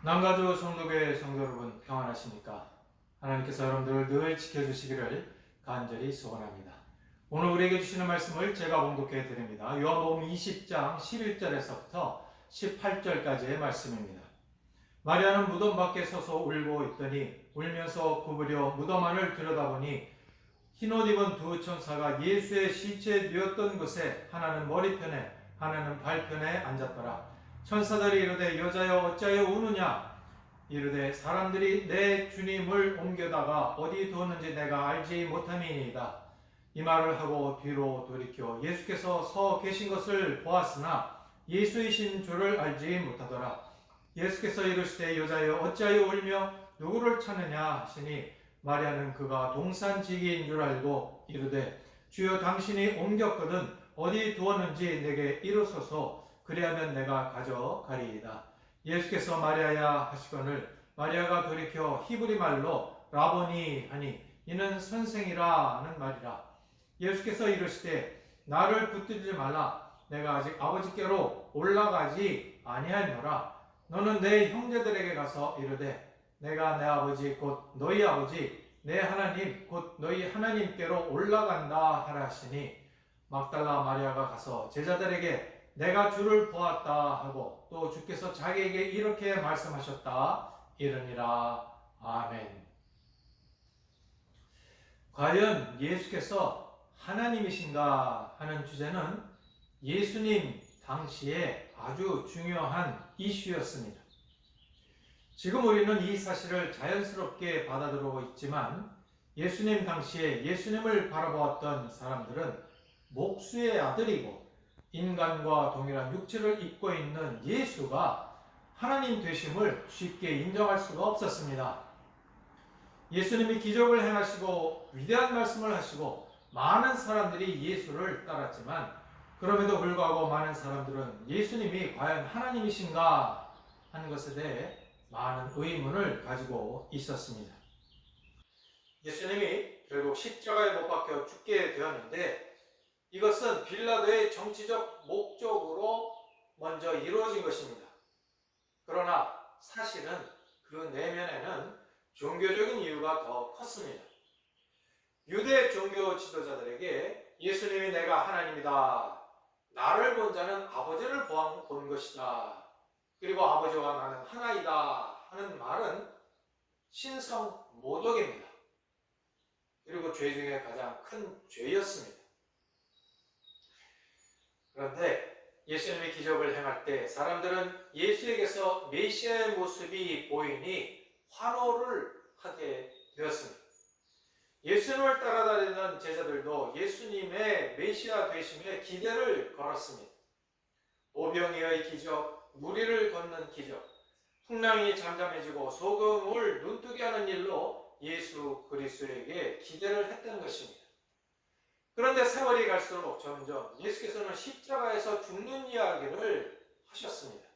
남가주 성도교회 성도 여러분 평안하십니까? 하나님께서 여러분들을 늘 지켜주시기를 간절히 소원합니다. 오늘 우리에게 주시는 말씀을 제가 봉독해 드립니다. 요한복음 20장 11절에서부터 18절까지의 말씀입니다. 마리아는 무덤 밖에 서서 울고 있더니 울면서 구부려 무덤 안을 들여다보니 흰옷 입은 두 천사가 예수의 시체에 누웠던 곳에 하나는 머리편에 하나는 발편에 앉았더라. 천사들이 이르되 여자여 어찌하여 우느냐? 이르되 사람들이 내 주님을 옮겨다가 어디 두었는지 내가 알지 못함이니이다. 이 말을 하고 뒤로 돌이켜 예수께서 서 계신 것을 보았으나 예수이신 줄을 알지 못하더라. 예수께서 이르시되 여자여 어찌하여 울며 누구를 찾느냐 하시니 마리아는 그가 동산지기인 줄 알고 이르되 주여 당신이 옮겼거든 어디 두었는지 내게 이르소서 그리하면 내가 가져가리이다. 예수께서 마리아야 하시거늘 마리아가 돌이켜 히브리 말로 라보니 하니 이는 선생이라 하는 말이라. 예수께서 이르시되 나를 붙들지 말라. 내가 아직 아버지께로 올라가지 아니하노라. 너는 내 형제들에게 가서 이르되 내가 내 아버지 곧 너희 아버지 내 하나님 곧 너희 하나님께로 올라간다 하라 하시니 막달라 마리아가 가서 제자들에게 내가 주를 보았다 하고 또 주께서 자기에게 이렇게 말씀하셨다 이르니라. 아멘. 과연 예수께서 하나님이신가 하는 주제는 예수님 당시에 아주 중요한 이슈였습니다. 지금 우리는 이 사실을 자연스럽게 받아들이고 있지만 예수님 당시에 예수님을 바라보았던 사람들은 목수의 아들이고 인간과 동일한 육체를 입고 있는 예수가 하나님 되심을 쉽게 인정할 수가 없었습니다. 예수님이 기적을 행하시고 위대한 말씀을 하시고 많은 사람들이 예수를 따랐지만 그럼에도 불구하고 많은 사람들은 예수님이 과연 하나님이신가 하는 것에 대해 많은 의문을 가지고 있었습니다. 예수님이 결국 십자가에 못 박혀 죽게 되었는데 이것은 빌라도의 정치적 목적으로 먼저 이루어진 것입니다. 그러나 사실은 그 내면에는 종교적인 이유가 더 컸습니다. 유대 종교 지도자들에게 예수님이 내가 하나님이다. 나를 본 자는 아버지를 본 것이다. 그리고 아버지와 나는 하나이다 하는 말은 신성 모독입니다. 그리고 죄 중에 가장 큰 죄였습니다. 그런데 예수님이 기적을 행할 때 사람들은 예수에게서 메시아의 모습이 보이니 환호를 하게 되었습니다. 예수님을 따라다니는 제자들도 예수님의 메시아 되심에 기대를 걸었습니다. 오병이어의 기적, 무리를 걷는 기적, 풍랑이 잠잠해지고 소금을 눈뜨게 하는 일로 예수 그리스도에게 기대를 했던 것입니다. 그런데 세월이 갈수록 점점 예수께서는 십자가에서 죽는 이야기를 하셨습니다.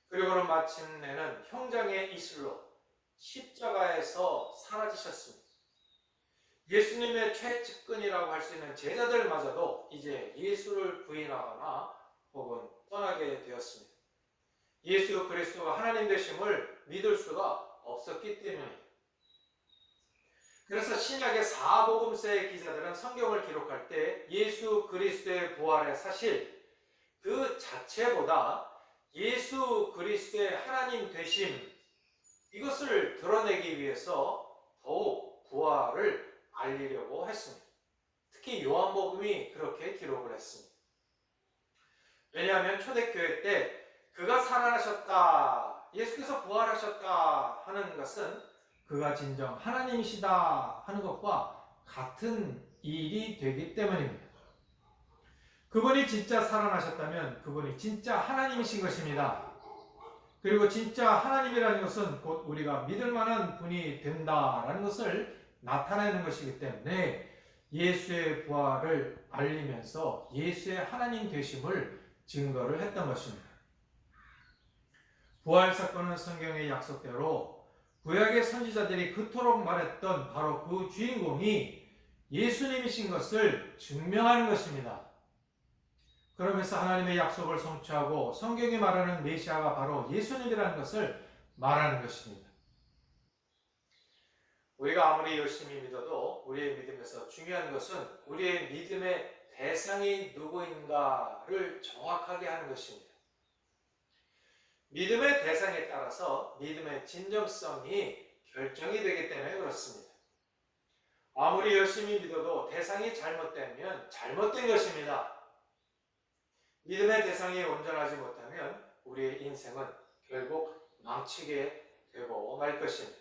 그리고는 마침내는 형장의 이슬로 십자가에서 사라지셨습니다. 예수님의 최측근이라고 할 수 있는 제자들마저도 이제 예수를 부인하거나 혹은 떠나게 되었습니다. 예수 그리스도가 하나님 되심을 믿을 수가 없었기 때문입니다. 그래서 신약의 사복음서의 기자들은 성경을 기록할 때 예수 그리스도의 부활의 사실 그 자체보다 예수 그리스도의 하나님 되심 이것을 드러내기 위해서 더욱 부활을 알리려고 했습니다. 특히 요한복음이 그렇게 기록을 했습니다. 왜냐하면 초대교회 때 그가 살아나셨다, 예수께서 부활하셨다 하는 것은 그가 진정 하나님이시다 하는 것과 같은 일이 되기 때문입니다. 그분이 진짜 살아나셨다면 그분이 진짜 하나님이신 것입니다. 그리고 진짜 하나님이라는 것은 곧 우리가 믿을 만한 분이 된다라는 것을 나타내는 것이기 때문에 예수의 부활을 알리면서 예수의 하나님 되심을 증거를 했던 것입니다. 부활 사건은 성경의 약속대로 구약의 선지자들이 그토록 말했던 바로 그 주인공이 예수님이신 것을 증명하는 것입니다. 그러면서 하나님의 약속을 성취하고 성경이 말하는 메시아가 바로 예수님이라는 것을 말하는 것입니다. 우리가 아무리 열심히 믿어도 우리의 믿음에서 중요한 것은 우리의 믿음의 대상이 누구인가를 정확하게 하는 것입니다. 믿음의 대상에 따라서 믿음의 진정성이 결정이 되기 때문에 그렇습니다. 아무리 열심히 믿어도 대상이 잘못되면 잘못된 것입니다. 믿음의 대상이 온전하지 못하면 우리의 인생은 결국 망치게 되고 말 것입니다.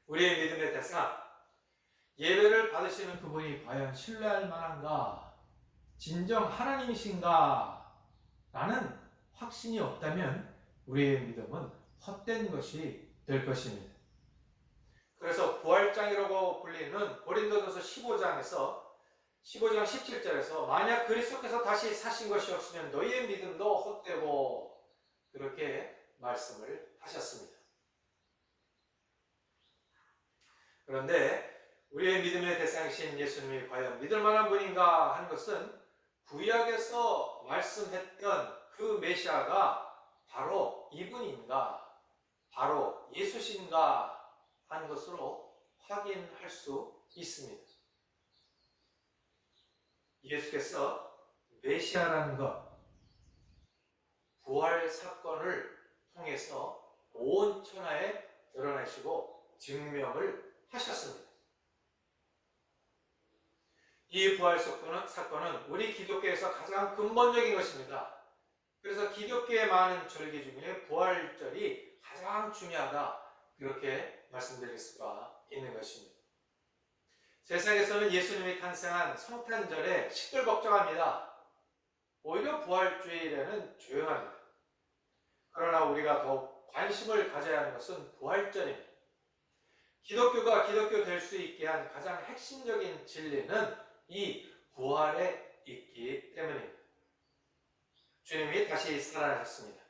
우리의 믿음의 대상, 예배를 받으시는 그분이 과연 신뢰할 만한가? 진정 하나님이신가? 라는 확신이 없다면 우리의 믿음은 헛된 것이 될 것입니다. 그래서 부활장이라고 불리는 고린도전서 15장 17절에서 만약 그리스도께서 다시 사신 것이 없으면 너희의 믿음도 헛되고 그렇게 말씀을 하셨습니다. 그런데 우리의 믿음의 대상이신 예수님이 과연 믿을 만한 분인가 하는 것은 구약에서 말씀했던 그 메시아가 바로 이분인가, 바로 예수신가 하는 것으로 확인할 수 있습니다. 예수께서 메시아라는 것, 부활 사건을 통해서 온 천하에 드러내시고 증명을 하셨습니다. 이 부활 사건은 우리 기독교에서 가장 근본적인 것입니다. 그래서 기독교의 많은 절기 중에 부활절이 가장 중요하다, 이렇게 말씀드릴 수가 있는 것입니다. 세상에서는 예수님이 탄생한 성탄절에 시끌벅적합니다. 오히려 부활주일에는 조용합니다. 그러나 우리가 더욱 관심을 가져야 하는 것은 부활절입니다. 기독교가 기독교 될 수 있게 한 가장 핵심적인 진리는 이 부활에 있기 때문입니다. 주님이 다시 살아나셨습니다.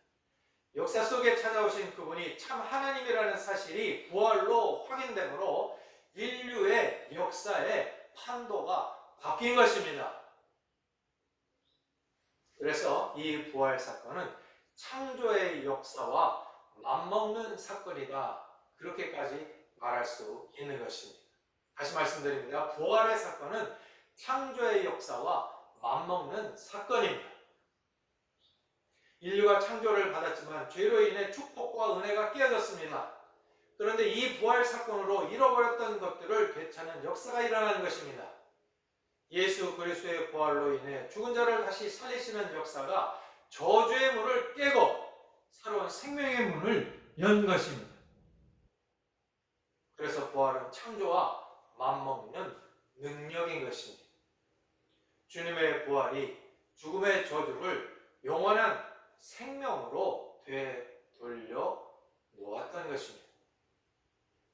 역사 속에 찾아오신 그분이 참 하나님이라는 사실이 부활로 확인되므로 인류의 역사의 판도가 바뀐 것입니다. 그래서 이 부활 사건은 창조의 역사와 맞먹는 사건이다, 그렇게까지 말할 수 있는 것입니다. 다시 말씀드립니다. 부활의 사건은 창조의 역사와 맞먹는 사건입니다. 인류가 창조를 받았지만 죄로 인해 축복과 은혜가 깨어졌습니다. 그런데 이 부활 사건으로 잃어버렸던 것들을 되찾는 역사가 일어나는 것입니다. 예수 그리스도의 부활로 인해 죽은 자를 다시 살리시는 역사가 저주의 문을 깨고 새로운 생명의 문을 연 것입니다. 그래서 부활은 창조와 맞먹는 능력인 것입니다. 주님의 부활이 죽음의 저주를 영원한 생명으로 되돌려 놓았던 것입니다.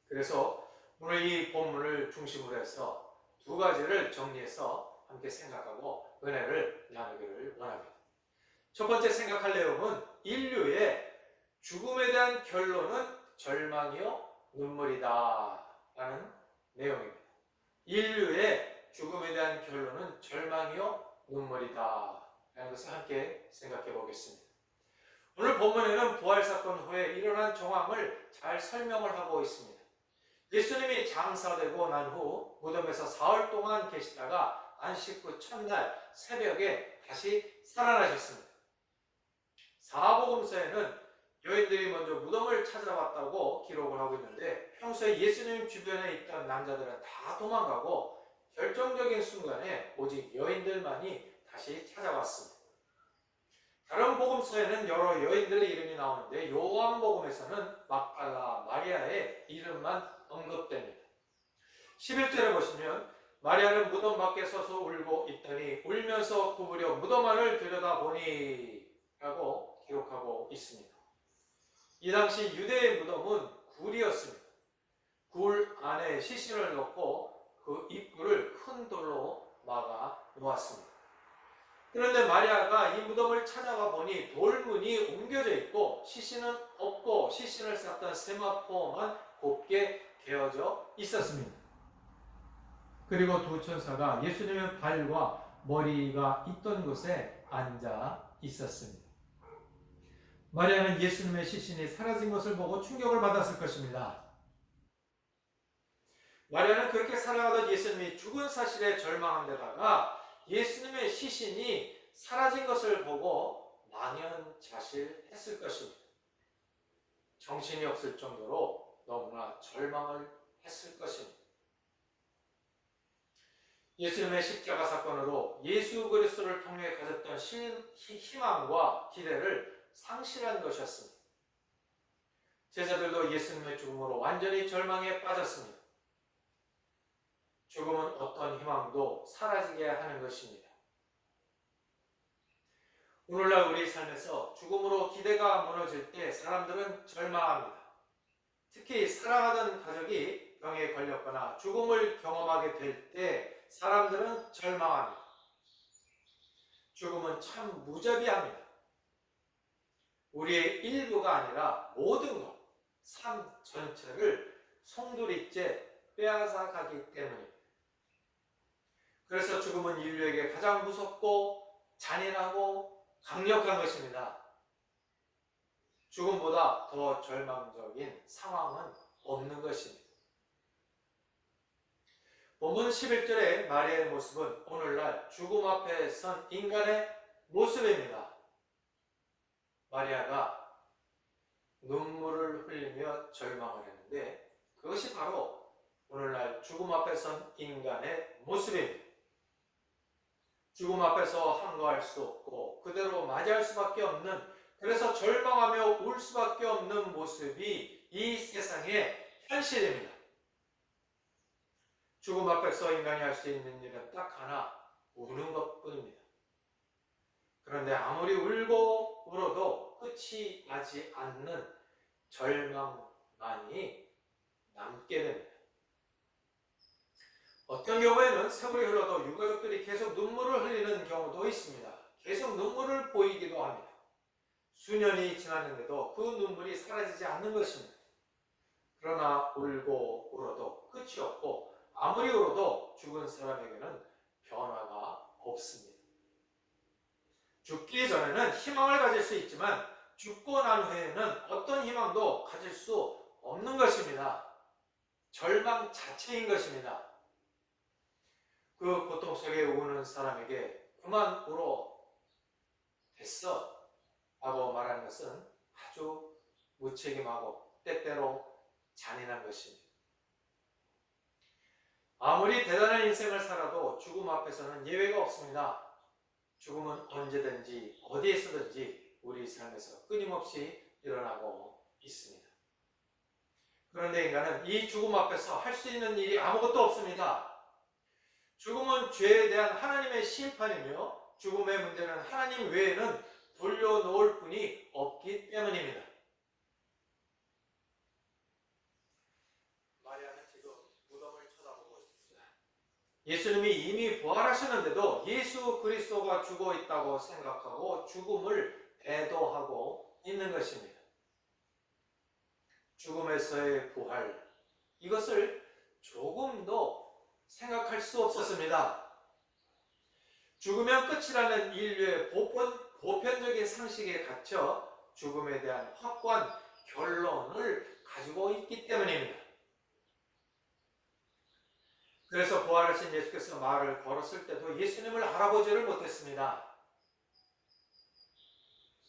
그래서 오늘 이 본문을 중심으로 해서 두 가지를 정리해서 함께 생각하고 은혜를 나누기를 원합니다. 첫 번째 생각할 내용은 인류의 죽음에 대한 결론은 절망이요 눈물이다 라는 내용입니다. 인류의 죽음에 대한 결론은 절망이요 눈물이다 라는 것을 함께 생각해 보겠습니다. 오늘 본문에는 부활사건 후에 일어난 정황을 잘 설명을 하고 있습니다. 예수님이 장사되고 난 후 무덤에서 사흘 동안 계시다가 안식 후 첫날 새벽에 다시 살아나셨습니다. 사복음서에는 여인들이 먼저 무덤을 찾아왔다고 기록을 하고 있는데 평소에 예수님 주변에 있던 남자들은 다 도망가고 결정적인 순간에 오직 여인들만이 다시 찾아왔습니다. 다른 복음서에는 여러 여인들의 이름이 나오는데 요한복음에서는 막달라 마리아의 이름만 언급됩니다. 11절에 보시면 마리아는 무덤 밖에 서서 울고 있더니 울면서 구부려 무덤 안을 들여다보니 라고 기록하고 있습니다. 이 당시 유대의 무덤은 굴이었습니다. 굴 안에 시신을 넣고 그 입구를 큰 돌로 막아 놓았습니다. 그런데 마리아가 이 무덤을 찾아가 보니 돌문이 옮겨져 있고 시신은 없고 시신을 쌌던 세마포만 곱게 개어져 있었습니다. 그리고 두 천사가 예수님의 발과 머리가 있던 곳에 앉아 있었습니다. 마리아는 예수님의 시신이 사라진 것을 보고 충격을 받았을 것입니다. 마리아는 그렇게 살아가던 예수님이 죽은 사실에 절망한 데다가 예수님의 시신이 사라진 것을 보고 망연자실했을 것입니다. 정신이 없을 정도로 너무나 절망을 했을 것입니다. 예수님의 십자가 사건으로 예수 그리스도를 통해 가졌던 희망과 기대를 상실한 것이었습니다. 제자들도 예수님의 죽음으로 완전히 절망에 빠졌습니다. 죽음은 어떤 희망도 사라지게 하는 것입니다. 오늘날 우리 삶에서 죽음으로 기대가 무너질 때 사람들은 절망합니다. 특히 사랑하던 가족이 병에 걸렸거나 죽음을 경험하게 될 때 사람들은 절망합니다. 죽음은 참 무자비합니다. 우리의 일부가 아니라 모든 것, 삶 전체를 송두리째 빼앗아 가기 때문입니다. 그래서 죽음은 인류에게 가장 무섭고 잔인하고 강력한 것입니다. 죽음보다 더 절망적인 상황은 없는 것입니다. 본문 11절의 마리아의 모습은 오늘날 죽음 앞에 선 인간의 모습입니다. 마리아가 눈물을 흘리며 절망을 했는데 그것이 바로 오늘날 죽음 앞에 선 인간의 모습입니다. 죽음 앞에서 항거할 수 없고 그대로 맞이할 수밖에 없는, 그래서 절망하며 울 수밖에 없는 모습이 이 세상의 현실입니다. 죽음 앞에서 인간이 할 수 있는 일은 딱 하나, 우는 것뿐입니다. 그런데 아무리 울고 울어도 끝이 나지 않는 절망만이 남게 됩니다. 어떤 경우에는 세월이 흘러도 유가족들이 계속 눈물을 흘리는 경우도 있습니다. 계속 눈물을 보이기도 합니다. 수년이 지났는데도 그 눈물이 사라지지 않는 것입니다. 그러나 울고 울어도 끝이 없고 아무리 울어도 죽은 사람에게는 변화가 없습니다. 죽기 전에는 희망을 가질 수 있지만 죽고 난 후에는 어떤 희망도 가질 수 없는 것입니다. 절망 자체인 것입니다. 그 고통 속에 우는 사람에게 그만 울어 됐어 라고 말하는 것은 아주 무책임하고 때때로 잔인한 것입니다. 아무리 대단한 인생을 살아도 죽음 앞에서는 예외가 없습니다. 죽음은 언제든지 어디에서든지 우리 삶에서 끊임없이 일어나고 있습니다. 그런데 인간은 이 죽음 앞에서 할 수 있는 일이 아무것도 없습니다. 죽음은 죄에 대한 하나님의 심판이며 죽음의 문제는 하나님 외에는 돌려놓을 분이 없기 때문입니다. 마리아는 지금 무덤을 쳐다보고 있습니다. 예수님이 이미 부활하셨는데도 예수 그리스도가 죽어 있다고 생각하고 죽음을 애도하고 있는 것입니다. 죽음에서의 부활, 이것을 조금도 생각할 수 없었습니다. 죽으면 끝이라는 인류의 보편적인 상식에 갇혀 죽음에 대한 확고한 결론을 가지고 있기 때문입니다. 그래서 부활하신 예수께서 말을 걸었을 때도 예수님을 알아보지를 못했습니다.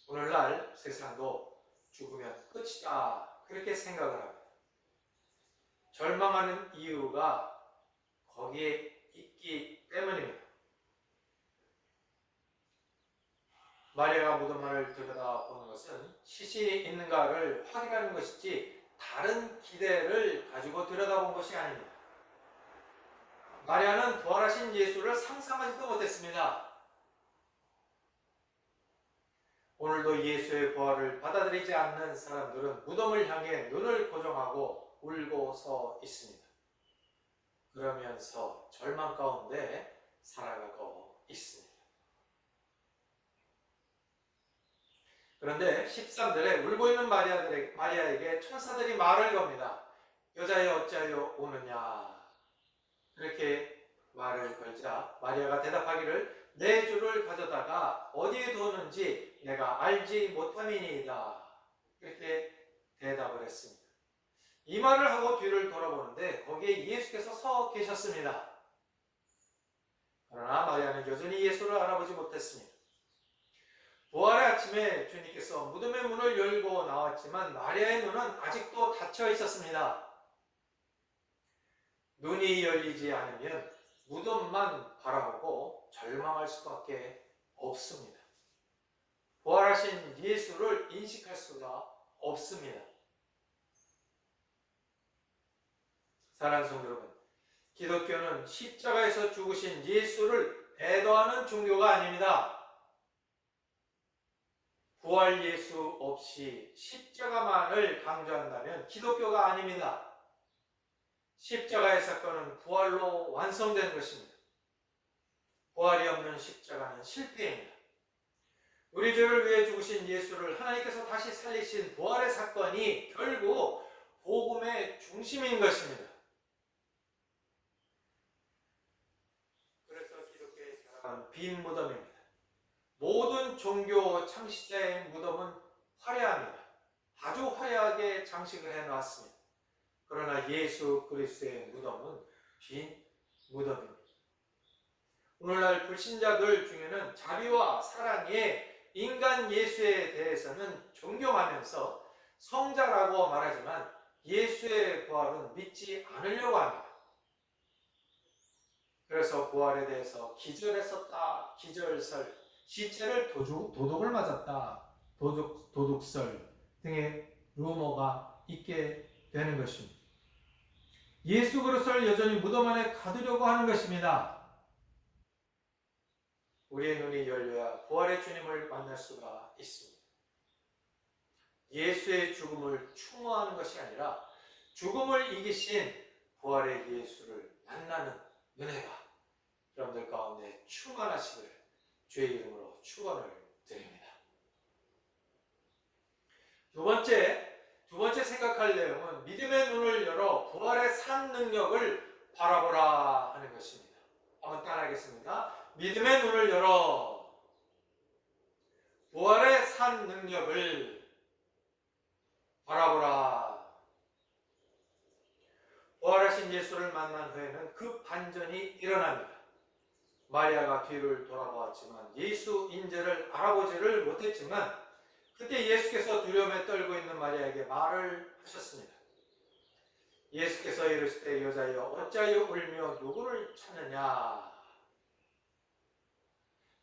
오늘날 세상도 죽으면 끝이다 그렇게 생각을 합니다. 절망하는 이유가 거기에 있기 때문입니다. 마리아가 무덤을 들여다보는 것은 시신이 있는가를 확인하는 것이지 다른 기대를 가지고 들여다본 것이 아닙니다. 마리아는 부활하신 예수를 상상하지도 못했습니다. 오늘도 예수의 부활을 받아들이지 않는 사람들은 무덤을 향해 눈을 고정하고 울고 서 있습니다. 그러면서 절망 가운데 살아가고 있습니다. 그런데 13절에 울고 있는 마리아에게 천사들이 말을 겁니다. 여자여 어찌하여 우느냐? 이렇게 말을 걸자 마리아가 대답하기를 내 주를 가져다가 어디에 두었는지 내가 알지 못함이니이다. 이렇게 대답을 했습니다. 이 말을 하고 뒤를 돌아보는데 거기에 예수께서 서 계셨습니다. 그러나 마리아는 여전히 예수를 알아보지 못했습니다. 부활의 아침에 주님께서 무덤의 문을 열고 나왔지만 마리아의 눈은 아직도 닫혀 있었습니다. 눈이 열리지 않으면 무덤만 바라보고 절망할 수밖에 없습니다. 부활하신 예수를 인식할 수가 없습니다. 사랑하는 성도 여러분, 기독교는 십자가에서 죽으신 예수를 애도하는 종교가 아닙니다. 부활 예수 없이 십자가만을 강조한다면 기독교가 아닙니다. 십자가의 사건은 부활로 완성되는 것입니다. 부활이 없는 십자가는 실패입니다. 우리 죄를 위해 죽으신 예수를 하나님께서 다시 살리신 부활의 사건이 결국 복음의 중심인 것입니다. 그래서 기독교의 사랑은 빈 무덤입니다. 모든 종교 창시자의 무덤은 화려합니다. 아주 화려하게 장식을 해놨습니다. 그러나 예수 그리스도의 무덤은 빈 무덤입니다. 오늘날 불신자들 중에는 자비와 사랑의 인간 예수에 대해서는 존경하면서 성자라고 말하지만 예수의 부활은 믿지 않으려고 합니다. 그래서 부활에 대해서 기절했었다, 기절설, 시체를 도둑을 맞았다, 도둑설 등의 루머가 있게 되는 것입니다. 예수 그리스도를 여전히 무덤 안에 가두려고 하는 것입니다. 우리의 눈이 열려야 부활의 주님을 만날 수가 있습니다. 예수의 죽음을 추모하는 것이 아니라 죽음을 이기신 부활의 예수를 만나는 은혜가 여러분들 가운데 충만하시길 주의 이름으로 축원을 드립니다. 두 번째 생각할 내용은 믿음의 눈을 열어 부활의 산 능력을 바라보라 하는 것입니다. 한번 따라하겠습니다. 믿음의 눈을 열어 부활의 산 능력을 바라보라. 부활하신 예수를 만난 후에는 그 반전이 일어납니다. 마리아가 뒤를 돌아보았지만 예수 인재를 알아보지를 못했지만 그때 예수께서 두려움에 떨고 있는 마리아에게 말을 하셨습니다. 예수께서 이르시되 여자여 어찌하여 울며 누구를 찾느냐.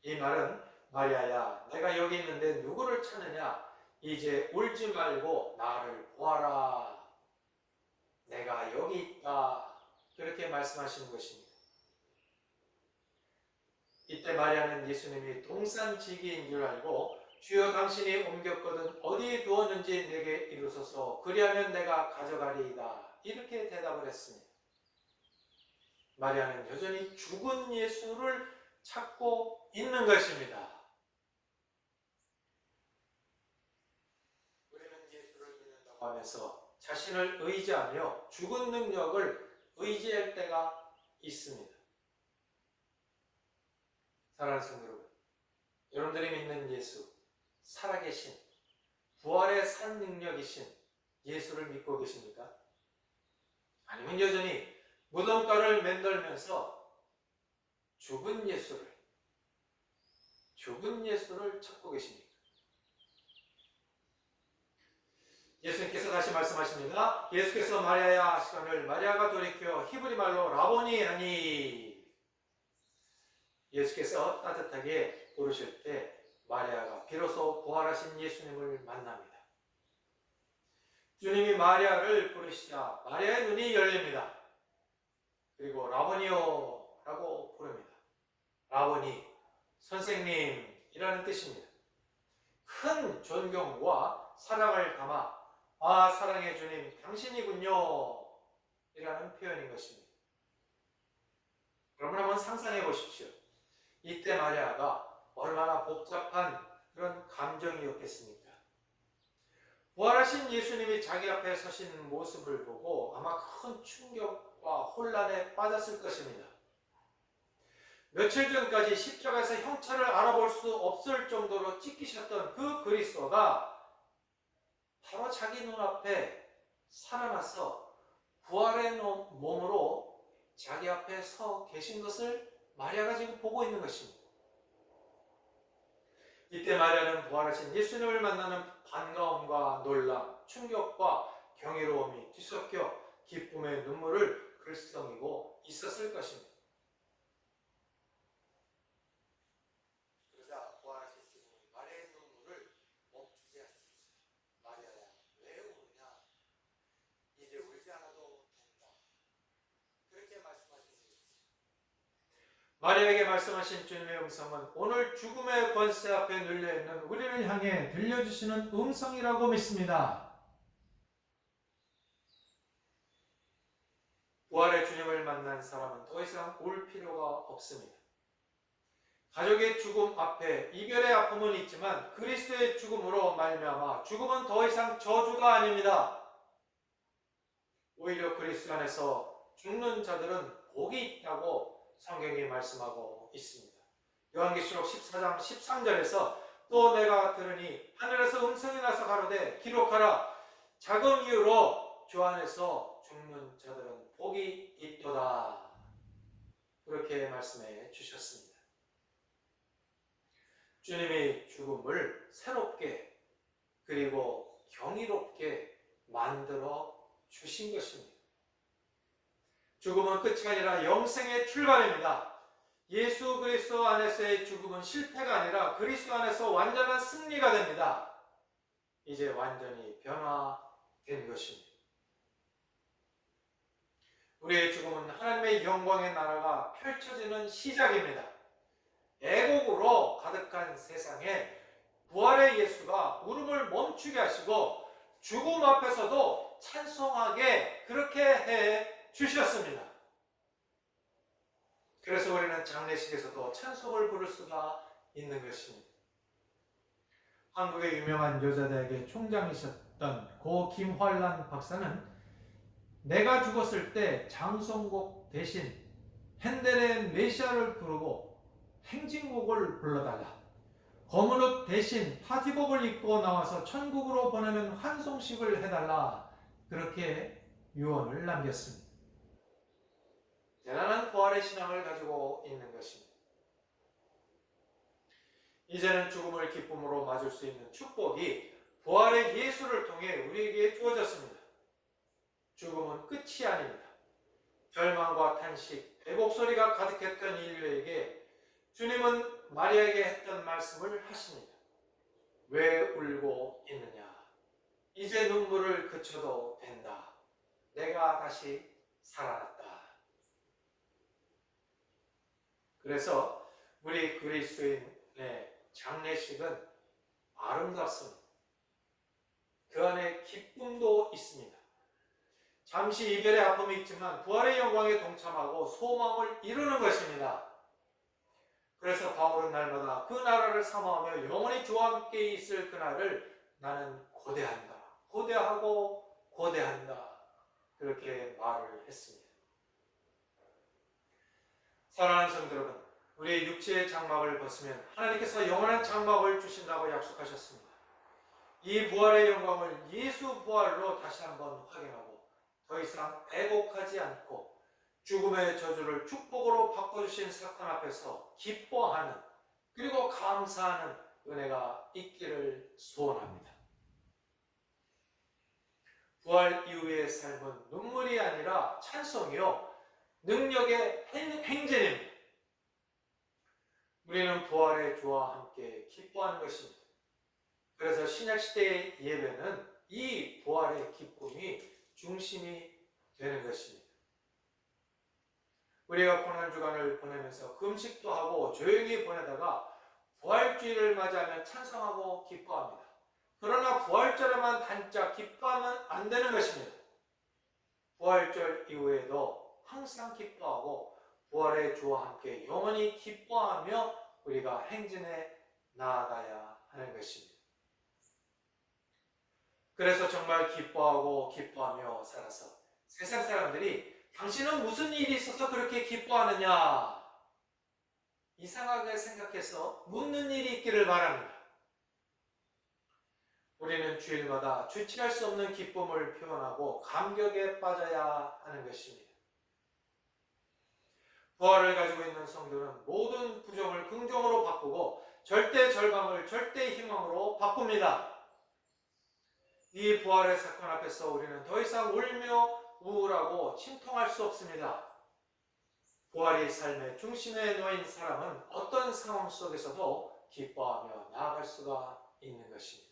이 말은 마리아야 내가 여기 있는데 누구를 찾느냐. 이제 울지 말고 나를 보아라. 내가 여기 있다. 그렇게 말씀하시는 것입니다. 이때 마리아는 예수님이 동산지기인 줄 알고 주여 당신이 옮겼거든 어디에 두었는지 내게 이루소서 그리하면 내가 가져가리이다. 이렇게 대답을 했습니다. 마리아는 여전히 죽은 예수를 찾고 있는 것입니다. 우리는 예수를 믿는다고 하면서 자신을 의지하며 죽은 능력을 의지할 때가 있습니다. 사랑하는 성도 여러분, 여러분들이 믿는 예수, 살아계신 부활의 산 능력이신 예수를 믿고 계십니까? 아니면 여전히 무덤가를 맨들면서 죽은 예수를 찾고 계십니까? 예수님께서 다시 말씀하십니다. 예수께서 마리아야 하시거늘 마리아가 돌이켜 히브리 말로 라보니 하니. 예수께서 따뜻하게 부르실 때 마리아가 비로소 부활하신 예수님을 만납니다. 주님이 마리아를 부르시자 마리아의 눈이 열립니다. 그리고 라보니오 라고 부릅니다. 라보니, 선생님이라는 뜻입니다. 큰 존경과 사랑을 담아 아 사랑의 주님 당신이군요 이라는 표현인 것입니다. 여러분 한번 상상해 보십시오. 이때 마리아가 얼마나 복잡한 그런 감정이었겠습니까? 부활하신 예수님이 자기 앞에 서신 모습을 보고 아마 큰 충격과 혼란에 빠졌을 것입니다. 며칠 전까지 십자가에서 형체를 알아볼 수 없을 정도로 찢기셨던 그 그리스도가 바로 자기 눈앞에 살아나서 부활의 몸으로 자기 앞에 서 계신 것을 마리아가 지금 보고 있는 것입니다. 이때 마리아는 부활하신 예수님을 만나는 반가움과 놀람, 충격과 경이로움이 뒤섞여 기쁨의 눈물을 글썽이고 있었을 것입니다. 그러자 부활하신 주님이 마리아의 눈물을 멈추게 하셨습니다. 마리아야, 왜 우느냐? 이제 울지 않아도 된다. 그렇게 말씀하신 것입니다. 마리아에게 말씀하신 주님의 음성은 오늘 죽음의 권세 앞에 눌려있는 우리를 향해 들려주시는 음성이라고 믿습니다. 부활의 주님을 만난 사람은 더 이상 울 필요가 없습니다. 가족의 죽음 앞에 이별의 아픔은 있지만 그리스도의 죽음으로 말미암아 죽음은 더 이상 저주가 아닙니다. 오히려 그리스도 안에서 죽는 자들은 복이 있다고 성경이 말씀하고 있습니다. 요한계시록 14장 13절에서 또 내가 들으니 하늘에서 음성이 나서 가로되 기록하라. 작은 이유로 주 안에서 죽는 자들은 복이 있도다. 그렇게 말씀해 주셨습니다. 주님이 죽음을 새롭게 그리고 경이롭게 만들어 주신 것입니다. 죽음은 끝이 아니라 영생의 출발입니다. 예수 그리스도 안에서의 죽음은 실패가 아니라 그리스도 안에서 완전한 승리가 됩니다. 이제 완전히 변화된 것입니다. 우리의 죽음은 하나님의 영광의 나라가 펼쳐지는 시작입니다. 애곡으로 가득한 세상에 부활의 예수가 울음을 멈추게 하시고 죽음 앞에서도 찬송하게 그렇게 해 주셨습니다. 그래서 우리는 장례식에서도 찬송을 부를 수가 있는 것입니다. 한국의 유명한 여자대학의 총장이셨던 고 김활란 박사는 내가 죽었을 때 장송곡 대신 핸델의 메시아를 부르고 행진곡을 불러달라. 검은 옷 대신 파티복을 입고 나와서 천국으로 보내는 환송식을 해달라. 그렇게 유언을 남겼습니다. 대단한 부활의 신앙을 가지고 있는 것입니다. 이제는 죽음을 기쁨으로 맞을 수 있는 축복이 부활의 예수를 통해 우리에게 주어졌습니다. 죽음은 끝이 아닙니다. 절망과 탄식, 애곡소리가 가득했던 인류에게 주님은 마리아에게 했던 말씀을 하십니다. 왜 울고 있느냐? 이제 눈물을 그쳐도 된다. 내가 다시 살아났다. 그래서 우리 그리스도인의 장례식은 아름답습니다. 그 안에 기쁨도 있습니다. 잠시 이별의 아픔이 있지만 부활의 영광에 동참하고 소망을 이루는 것입니다. 그래서 바울은 날마다 그 나라를 사모하며 영원히 주와 함께 있을 그날을 나는 고대한다. 고대하고 고대한다. 그렇게 말을 했습니다. 사랑하는 성도 여러분, 우리의 육체의 장막을 벗으면 하나님께서 영원한 장막을 주신다고 약속하셨습니다. 이 부활의 영광을 예수 부활로 다시 한번 확인하고 더 이상 애곡하지 않고 죽음의 저주를 축복으로 바꿔주신 사건 앞에서 기뻐하는 그리고 감사하는 은혜가 있기를 소원합니다. 부활 이후의 삶은 눈물이 아니라 찬송이요 능력의 행진입니다. 우리는 부활의 주와 함께 기뻐하는 것입니다. 그래서 신약시대의 예배는 이 부활의 기쁨이 중심이 되는 것입니다. 우리가 고난주간을 보내면서 금식도 하고 조용히 보내다가 부활주일을 맞이하면 찬송하고 기뻐합니다. 그러나 부활절에만 단짝 기뻐하면 안 되는 것입니다. 부활절 이후에도 항상 기뻐하고 부활의 주와 함께 영원히 기뻐하며 우리가 행진해 나아가야 하는 것입니다. 그래서 정말 기뻐하며 살아서 세상 사람들이 당신은 무슨 일이 있어서 그렇게 기뻐하느냐? 이상하게 생각해서 묻는 일이 있기를 바랍니다. 우리는 주일마다 주체할 수 없는 기쁨을 표현하고 감격에 빠져야 하는 것입니다. 부활을 가지고 있는 성도는 모든 부정을 긍정으로 바꾸고 절대 절망을 절대 희망으로 바꿉니다. 이 부활의 사건 앞에서 우리는 더 이상 울며 우울하고 침통할 수 없습니다. 부활의 삶의 중심에 놓인 사람은 어떤 상황 속에서도 기뻐하며 나아갈 수가 있는 것입니다.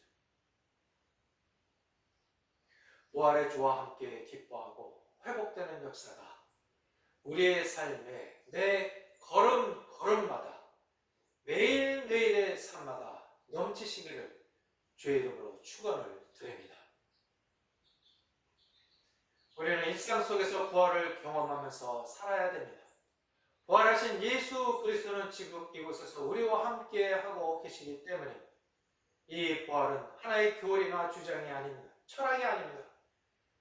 부활의 주와 함께 기뻐하고 회복되는 역사가 우리의 삶에 내 걸음마다 매일매일의 삶마다 넘치시기를 주의 이름으로 축원을 드립니다. 우리는 일상 속에서 부활을 경험하면서 살아야 됩니다. 부활하신 예수 그리스도는 지금 이곳에서 우리와 함께 하고 계시기 때문입니다. 이 부활은 하나의 교리나 주장이 아닙니다. 철학이 아닙니다.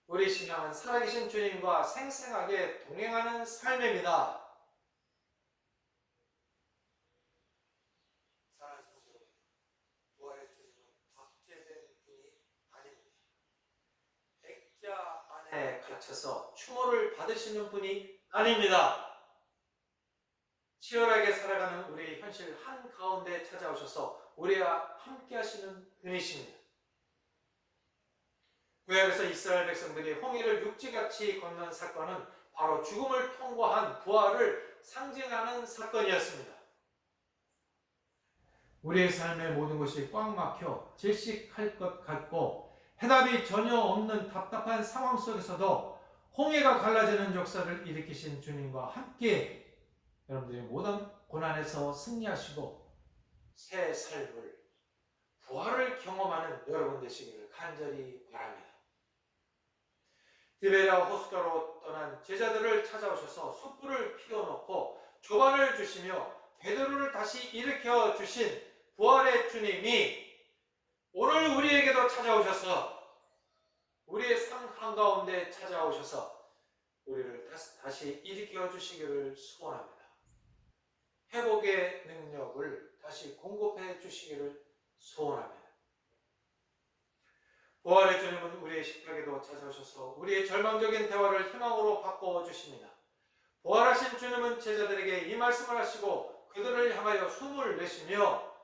우리 신앙은 살아계신 주님과 생생하게 동행하는 삶입니다. 사랑하는 성도 여러분, 부활의 주님은 박제된 분이 아닙니다. 액자 안에 갇혀서 추모를 받으시는 분이 아닙니다. 치열하게 살아가는 우리의 현실 한가운데 찾아오셔서 우리와 함께 하시는 분이십니다. 구약에서 이스라엘 백성들이 홍해를 육지같이 건넌 사건은 바로 죽음을 통과한 부활을 상징하는 사건이었습니다. 우리의 삶의 모든 것이 꽉 막혀 질식할 것 같고 해답이 전혀 없는 답답한 상황 속에서도 홍해가 갈라지는 역사를 일으키신 주님과 함께 여러분들의 모든 고난에서 승리하시고 새 삶을 부활을 경험하는 여러분 되시기를 간절히 바랍니다. 디베랴 호숫가로 떠난 제자들을 찾아오셔서 숯불을 피워놓고 조반을 주시며 베드로를 다시 일으켜 주신 부활의 주님이 오늘 우리에게도 찾아오셔서 우리의 삶 한가운데 찾아오셔서 우리를 다시 일으켜 주시기를 소원합니다. 회복의 능력을 다시 공급해 주시기를 소원합니다. 부활의 주님은 우리의 식탁에도 찾아오셔서 우리의 절망적인 대화를 희망으로 바꿔 주십니다. 부활하신 주님은 제자들에게 이 말씀을 하시고 그들을 향하여 숨을 내쉬며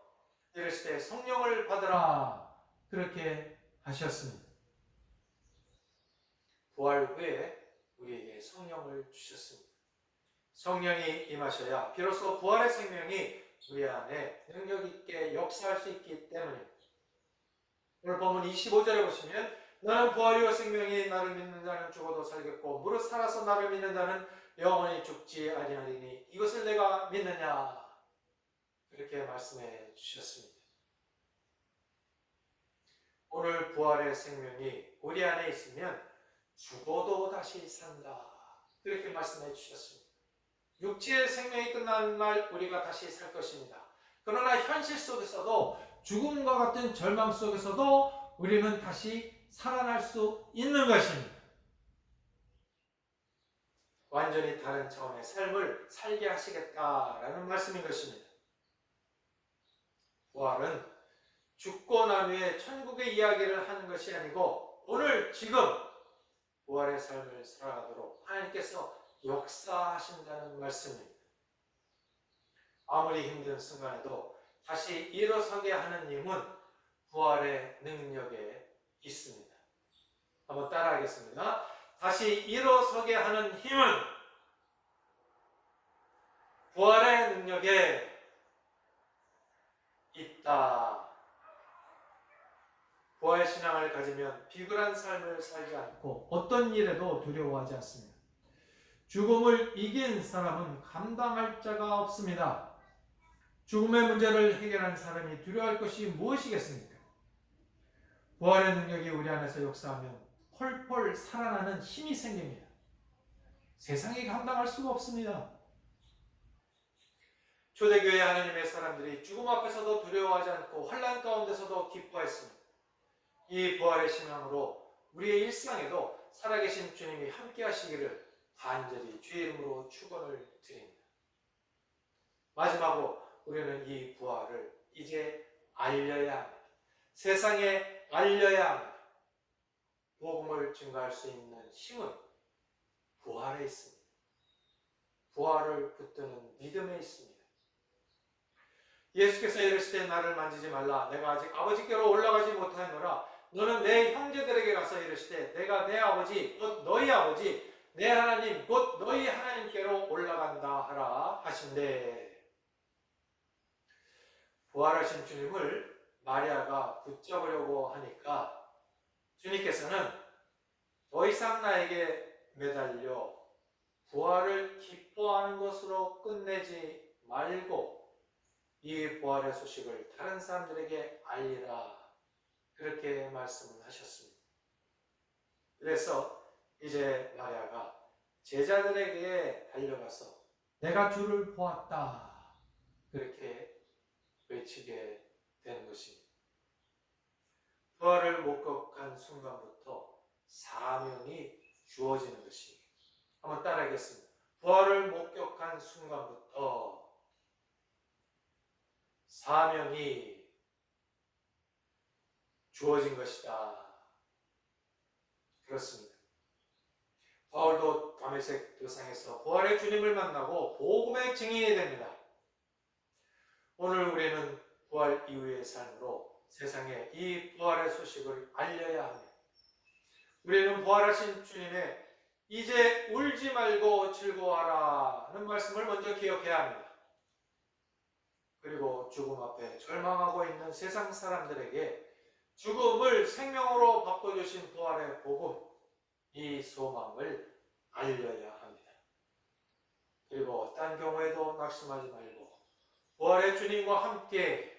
이르시되 성령을 받으라 그렇게 하셨습니다. 부활 후에 우리에게 성령을 주셨습니다. 성령이 임하셔야 비로소 부활의 생명이 우리 안에 능력 있게 역사할 수 있기 때문입니다. 오늘 본문 25절에 보시면 나는 부활이요 생명이 나를 믿는 자는 죽어도 살겠고 무릇 살아서 나를 믿는 자는 영원히 죽지 아니하리니 이것을 내가 믿느냐 그렇게 말씀해 주셨습니다. 오늘 부활의 생명이 우리 안에 있으면 죽어도 다시 산다 그렇게 말씀해 주셨습니다. 육체의 생명이 끝나는 날 우리가 다시 살 것입니다. 그러나 현실 속에서도 죽음과 같은 절망 속에서도 우리는 다시 살아날 수 있는 것입니다. 완전히 다른 차원의 삶을 살게 하시겠다라는 말씀인 것입니다. 부활은 죽고 난 후에 천국의 이야기를 하는 것이 아니고 오늘 지금 부활의 삶을 살아가도록 하나님께서 역사하신다는 말씀입니다. 아무리 힘든 순간에도 다시 일어서게 하는 힘은 부활의 능력에 있습니다. 한번 따라하겠습니다. 다시 일어서게 하는 힘은 부활의 능력에 있다. 부활 신앙을 가지면 비굴한 삶을 살지 않고 어떤 일에도 두려워하지 않습니다. 죽음을 이긴 사람은 감당할 자가 없습니다. 죽음의 문제를 해결한 사람이 두려워할 것이 무엇이겠습니까? 부활의 능력이 우리 안에서 역사하면 펄펄 살아나는 힘이 생깁니다. 세상이 감당할 수가 없습니다. 초대교회 하나님의 사람들이 죽음 앞에서도 두려워하지 않고 환난 가운데서도 기뻐했습니다. 이 부활의 신앙으로 우리의 일상에도 살아계신 주님이 함께 하시기를 간절히 주의 이름으로 축원을 드립니다. 마지막으로 우리는 이 부활을 이제 알려야 합니다. 세상에 알려야 합니다. 복음을 증거할 수 있는 힘은 부활에 있습니다. 부활을 붙드는 믿음에 있습니다. 예수께서 이르시되 나를 만지지 말라. 내가 아직 아버지께로 올라가지 못하노라. 너는 내 형제들에게 가서 이르시되 내가 내 아버지 곧 너희 아버지 내 하나님 곧 너희 하나님께로 올라간다 하라 하신대. 부활하신 주님을 마리아가 붙잡으려고 하니까 주님께서는 더 이상 나에게 매달려 부활을 기뻐하는 것으로 끝내지 말고 이 부활의 소식을 다른 사람들에게 알리라. 그렇게 말씀을 하셨습니다. 그래서 이제 마리아가 제자들에게 달려가서 내가 주를 보았다. 그렇게 외치게 되는 것입니다. 부활을 목격한 순간부터 사명이 주어지는 것입니다. 한번 따라하겠습니다. 부활을 목격한 순간부터 사명이 주어진 것이다. 그렇습니다. 바울도 다메섹 도상에서 부활의 주님을 만나고 복음의 증인이 됩니다. 오늘 우리는 부활 이후의 삶으로 세상에 이 부활의 소식을 알려야 합니다. 우리는 부활하신 주님의 이제 울지 말고 즐거워하라는 말씀을 먼저 기억해야 합니다. 그리고 죽음 앞에 절망하고 있는 세상 사람들에게 죽음을 생명으로 바꿔주신 부활의 복음, 이 소망을 알려야 합니다. 그리고 어떤 경우에도 낙심하지 말고 부활의 주님과 함께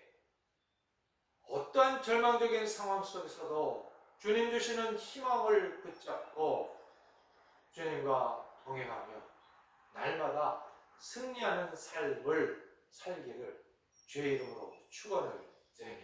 어떠한 절망적인 상황 속에서도 주님 주시는 희망을 붙잡고 주님과 동행하며 날마다 승리하는 삶을 살기를 주의 이름으로 축원을 드립니다.